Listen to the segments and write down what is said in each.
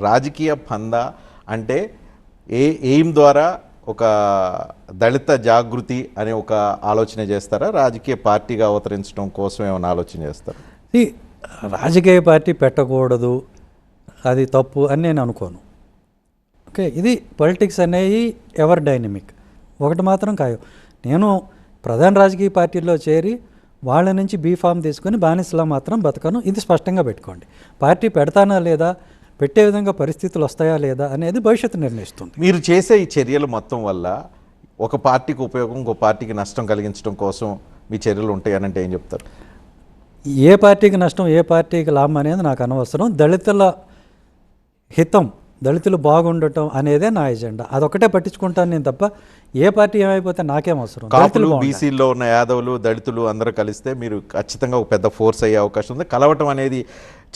రాజకీయ పందా అంటే ఎయిమ్ ద్వారా ఒక దళిత జాగృతి అనే ఒక ఆలోచన చేస్తారా, రాజకీయ పార్టీగా అవతరించడం కోసం ఏమైనా ఆలోచన చేస్తారా? రాజకీయ పార్టీ పెట్టకూడదు, అది తప్పు అని నేను అనుకోను. ఓకే, ఇది పొలిటిక్స్ అనేవి ఎవర్ డైనమిక్. ఒకటి మాత్రం ఖాయం, నేను ప్రధాన రాజకీయ పార్టీల్లో చేరి వాళ్ళ నుంచి బీఫామ్ తీసుకుని బానిసలా మాత్రం బతకను. ఇది స్పష్టంగా పెట్టుకోండి. పార్టీ పెడతానా లేదా, పెట్టే విధంగా పరిస్థితులు వస్తాయా లేదా అనేది భవిష్యత్తు నిర్ణయిస్తుంది. మీరు చేసే ఈ చర్యలు మొత్తం వల్ల ఒక పార్టీకి ఉపయోగం, ఇంకో పార్టీకి నష్టం కలిగించడం కోసం మీ చర్యలు ఉంటాయి అని అంటే ఏం చెప్తారు? ఏ పార్టీకి నష్టం, ఏ పార్టీకి లాభం అనేది నాకు అనవసరం. దళితుల హితం, దళితులు బాగుండటం అనేదే నా ఎజెండా. అదొకటే పట్టించుకుంటాను నేను తప్ప ఏ పార్టీ ఏమైపోతే నాకేం అవసరం. కాపులు, బీసీల్లో ఉన్న యాదవులు, దళితులు అందరూ కలిస్తే మీరు ఖచ్చితంగా ఒక పెద్ద ఫోర్స్ అయ్యే అవకాశం ఉంది. కలవటం అనేది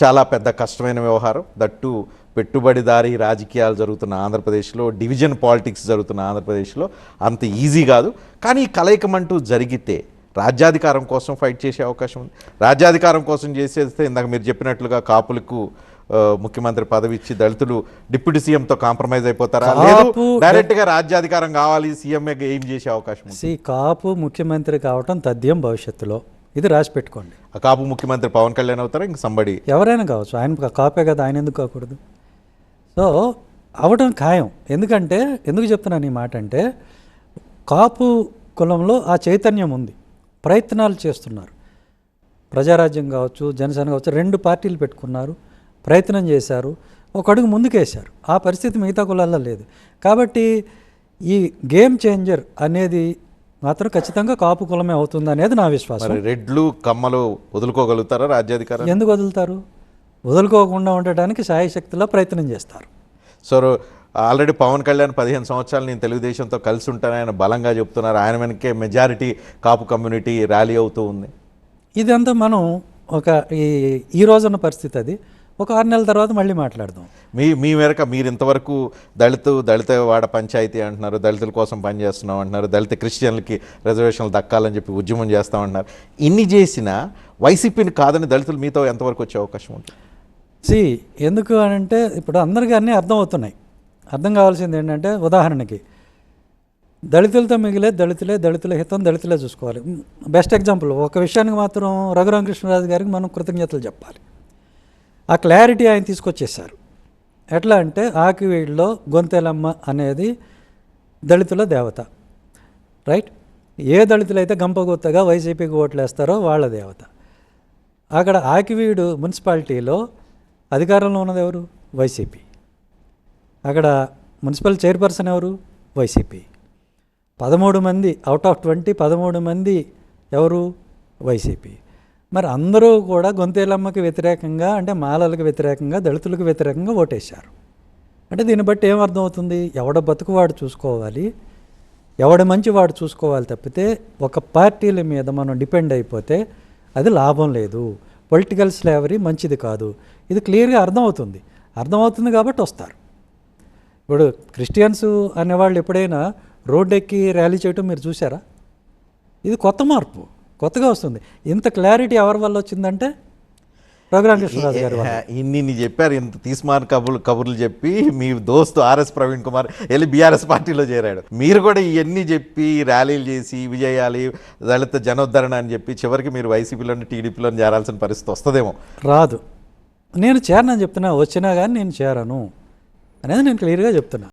చాలా పెద్ద కష్టమైన వ్యవహారం. దట్టు పెట్టుబడిదారీ రాజకీయాలు జరుగుతున్న ఆంధ్రప్రదేశ్లో, డివిజన్ పాలిటిక్స్ జరుగుతున్న ఆంధ్రప్రదేశ్లో అంత ఈజీ కాదు. కానీ కలయికమంటూ జరిగితే రాజ్యాధికారం కోసం ఫైట్ చేసే అవకాశం ఉంది. రాజ్యాధికారం కోసం చేసేస్తే ఇందాక మీరు చెప్పినట్లుగా కాపులకు ముఖ్యమంత్రి పదవి ఇచ్చి దళితులు డిప్యూటీ సీఎంతో కాంప్రమైజ్ అయిపోతారా, లేదు డైరెక్ట్గా రాజ్యాధికారం కావాలి సీఎంఏ ఏం చేసే అవకాశం ఉంది? కాపు ముఖ్యమంత్రి కావటం తథ్యం భవిష్యత్తులో, ఇది రాసి పెట్టుకోండి. ఆ కాపు ముఖ్యమంత్రి పవన్ కళ్యాణ్ అవుతారా, ఇంక సంబడి ఎవరైనా కావచ్చు. ఆయన కాపే కదా, ఆయన ఎందుకు కాకూడదు? సో అవడం ఖాయం. ఎందుకు చెప్తున్నాను ఈ మాట అంటే, కాపు కులంలో ఆ చైతన్యం ఉంది, ప్రయత్నాలు చేస్తున్నారు. ప్రజారాజ్యం కావచ్చు, జనసేన కావచ్చు, 2 పార్టీలు పెట్టుకున్నారు, ప్రయత్నం చేశారు, ఒక అడుగు ముందుకేశారు. ఆ పరిస్థితి మిగతా కులాల్లో లేదు. కాబట్టి ఈ గేమ్ చేంజర్ అనేది మాత్రం ఖచ్చితంగా కాపు కులమే అవుతుంది అనేది నా విశ్వాసం. రెడ్లు కమ్మలు వదులుకోగలుగుతారా రాజ్యాధికారం? ఎందుకు వదులుతారు? వదులుకోకుండా ఉండటానికి శాయశక్తిలో ప్రయత్నం చేస్తారు. సో ఆల్రెడీ పవన్ కళ్యాణ్ 15 సంవత్సరాలు నేను తెలుగుదేశంతో కలిసి ఉంటానని ఆయన బలంగా చెప్తున్నారు. ఆయన వెనకే మెజారిటీ కాపు కమ్యూనిటీ ర్యాలీ అవుతూ ఉంది. ఇదంతా మనం ఈ రోజున్న పరిస్థితి. అది ఒక 6 నెలల తర్వాత మళ్ళీ మాట్లాడదాం. మీ మేరకు మీరు ఇంతవరకు దళితవాడ పంచాయతీ అంటున్నారు, దళితుల కోసం పనిచేస్తున్నాం అంటున్నారు, దళిత క్రిస్టియన్లకి రిజర్వేషన్లు దక్కాలని చెప్పి ఉద్యమం చేస్తామంటున్నారు. ఇన్ని చేసినా వైసీపీని కాదని దళితులు మీతో ఎంతవరకు వచ్చే అవకాశం ఉంటుంది? ఎందుకు అంటే ఇప్పుడు అందరికీ అన్నీ అర్థం అవుతున్నాయి. అర్థం కావాల్సింది ఏంటంటే, ఉదాహరణకి దళితులతో మిగిలే దళితుల హితం దళితులే చూసుకోవాలి. బెస్ట్ ఎగ్జాంపుల్, ఒక విషయానికి మాత్రం రఘురామకృష్ణరాజు గారికి మనం కృతజ్ఞతలు చెప్పాలి. ఆ క్లారిటీ ఆయన తీసుకొచ్చేసారు. ఎట్లా అంటే, ఆకివీడులో గొంతెలమ్మ అనేది దళితుల దేవత, రైట్? ఏ దళితులైతే గంపగుత్తగా వైసీపీకి ఓట్లు వేస్తారో వాళ్ళ దేవత. అక్కడ ఆకివీడు మున్సిపాలిటీలో అధికారంలో ఉన్నది ఎవరు? వైసీపీ. అక్కడ మున్సిపల్ చైర్పర్సన్ ఎవరు? వైసీపీ. 13 మంది అవుట్ ఆఫ్ 20, 13 మంది ఎవరు? వైసీపీ. మరి అందరూ కూడా గొంతేలమ్మకి వ్యతిరేకంగా, అంటే మాలలకు వ్యతిరేకంగా, దళితులకు వ్యతిరేకంగా ఓటేశారు. అంటే దీన్ని బట్టి ఏమర్థమవుతుంది? ఎవడ బతుకు వాడు చూసుకోవాలి, ఎవడ మంచి వాడు చూసుకోవాలి తప్పితే ఒక పార్టీల మీద మనం డిపెండ్ అయిపోతే అది లాభం లేదు. పొలిటికల్ స్లేవరీ మంచిది కాదు. ఇది క్లియర్గా అర్థమవుతుంది కాబట్టి వస్తారు. ఇప్పుడు క్రిస్టియన్స్ అనేవాళ్ళు ఎప్పుడైనా రోడ్డు ఎక్కి ర్యాలీ చేయటం మీరు చూసారా? ఇది కొత్త మార్పు, కొత్తగా వస్తుంది. ఇంత క్లారిటీ ఎవరి వల్ల వచ్చిందంటే రఘురామకృష్ణరాజు గారు. ఇన్ని చెప్పారు, ఇంత తీస్మార్ కబుర్లు చెప్పి మీ దోస్తు ఆర్ఎస్ ప్రవీణ్ కుమార్ వెళ్ళి బీఆర్ఎస్ పార్టీలో చేరాడు. మీరు కూడా ఇవన్నీ చెప్పి ర్యాలీలు చేసి విజయాలి, దళిత జనోద్ధరణ అని చెప్పి చివరికి మీరు వైసీపీలోని టీడీపీలోని చేరాల్సిన పరిస్థితి వస్తుందేమో. రాదు. నేను చేరనని చెప్తున్నా, వచ్చినా కానీ నేను చేరను అనేది నేను క్లియర్గా చెప్తున్నా.